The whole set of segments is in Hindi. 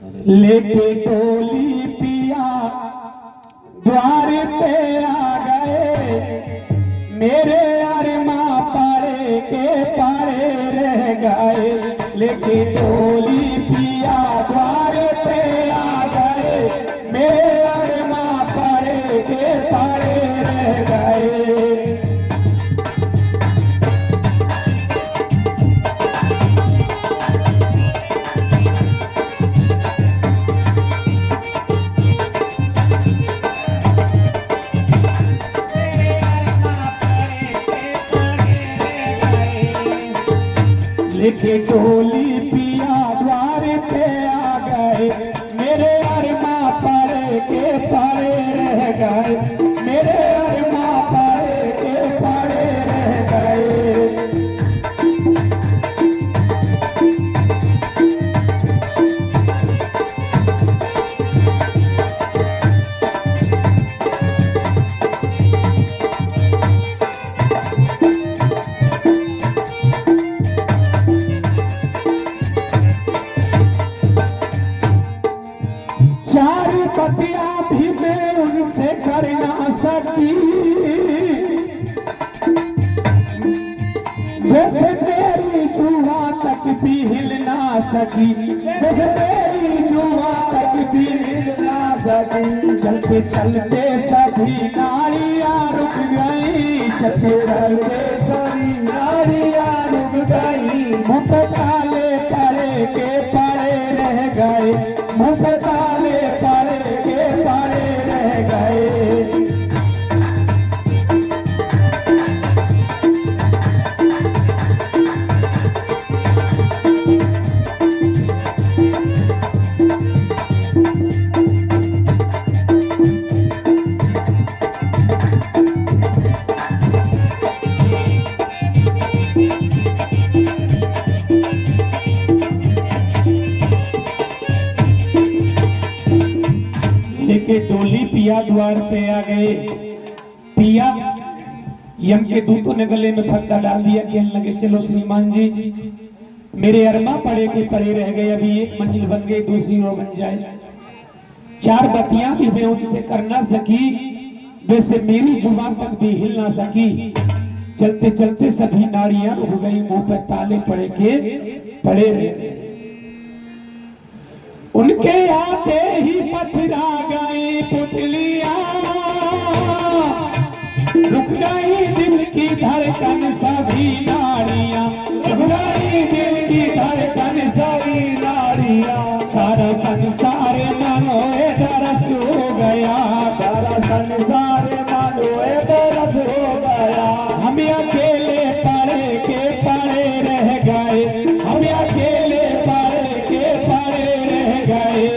लेके टोली पिया द्वार पे आ गए, मेरे अरमा पारे के पारे रह गए। लेके टोली पिया द्वार पे आ गए, मेरे अरमा पारे के पारे रह गए। लेके टोली पिया द्वार पे आ गए, मेरे अरमा पारे के पारे रह गए, मेरे अरमा पारे के पारे रह गए। चार पतिया भी मैं उनसे कर ना सकी, वैसे तेरी जुआ तक भी हिल ना सकी, वैसे तेरी जुआ तक भी हिल ना सकी। चलते चलते सभी नारियां रुक गई, चलते चलते सभी नारियां रुक गई। मुँह पे काले परे के परे रह गए, मुँह पे काले परे के परे रह गए। लेके डोली पिया द्वार पे आ गए। पिया यम के दूतों ने गले में फक्का डाल दिया, कहने लगे चलो श्रीमान जी, मेरे अरमा पड़े के पड़े रह गए, अभी एक मंजिल बन गई दूसरी और बन जाए। चार बतियां भी मैं उनसे कर ना सकी, वैसे मेरी जुबान तक भी हिल ना सकी। चलते चलते सभी नारियां उठ गई, मुंह पे ताले पड़े के पड़े रह गए। उनके आते ही पथरा गई पुतलियां, रुक गई दिल की धड़कन सभी नारियां, रुक गई दिल की धड़कन सभी नारियां। सारा संसार मनोए दरस हो गया, सारा संसार मनोए दरस हो गया। हम अकेले पड़े के पड़े रह गए, हम अकेले पड़े के पड़े रह गए।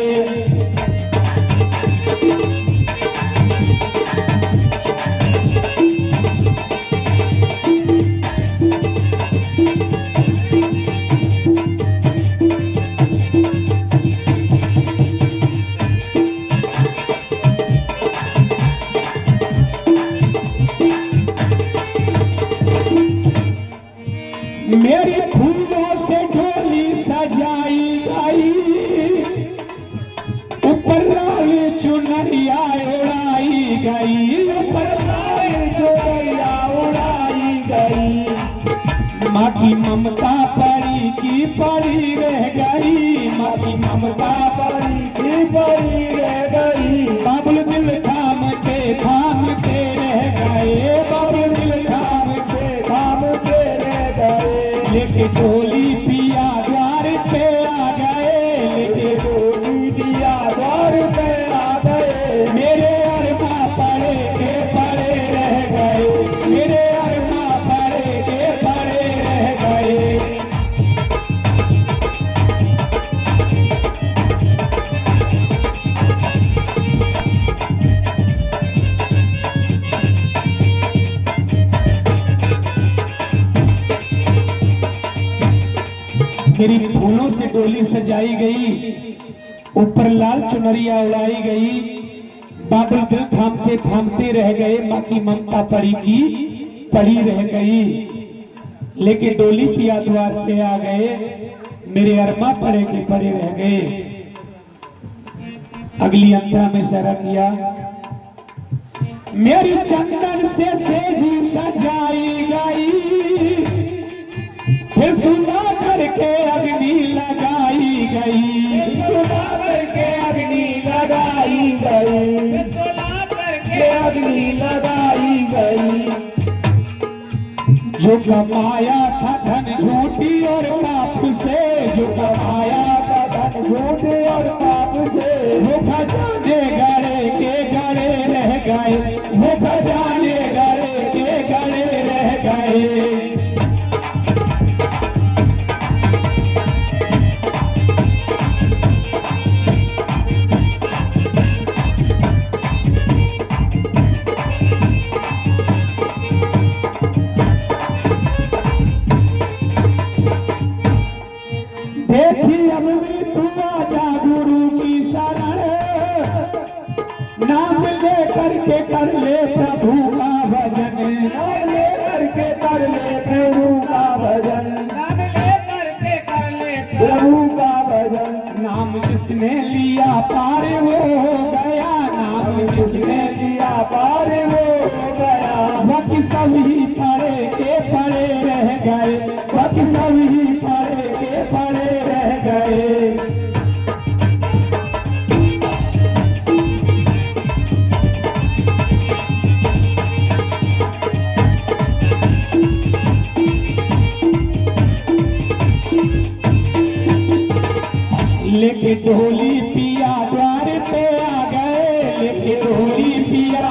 मेरी फूलों से डोली सजाई गई, ऊपर लाल चुनरिया उड़ाई गई, ऊपर लाल चुनरिया उड़ाई गई। माँ की ममता परी की परी रह गई, माँ की ममता परी की परी रह गई। बाबुल दिल थामते थामते रह गए, बाबुल दिल थामते रह गए। लेके टोली पिया द्वार पे आ गए, लेके टोली पिया द्वार पे आ गए। मेरे अरमा पड़े के पड़े रह गए, मेरे अरमा पड़े के पड़े रह गए। मेरी फूलों से डोली सजाई गई, ऊपर लाल चुनरिया उड़ाई गई। बादल दिल थामते थामते रह गए, माँ की ममता पड़ी की पड़ी रह गई। लेके डोली पिया द्वार पे आ गए, मेरे अरमा पड़े के पड़े रह गए। अगली अंतरा में शरा किया, मेरी चंदन से सेजी सजाई गई, फिर सुना करके अग्नि लगाई गई, सुना करके अग्नि लगाई गई, सुना करके अग्नि लगाई गई। जो कमाया था धन झूठी और पाप से, जो कमाया था धन झूठी और पाप से, वो खजाने गड़े के गड़े रह गए, वो खजाने गड़े के गड़े रह गए। देखी अब भी तू आजा गुरु की शरण, नाम ले करके कर ले प्रभु का भजन, नाम ले करके कर ले प्रभु का भजन, नाम ले करके कर ले प्रभु का भजन। नाम जिसने लिया पार वो हो गया, नाम जिसने लिया पार वो हो गया। बाकी सभी पड़े के पड़े रह गए, बाकी सभी पड़े के पड़े रह गए। लेके ढोली पिया द्वार पे आ गए, लेके ढोली पिया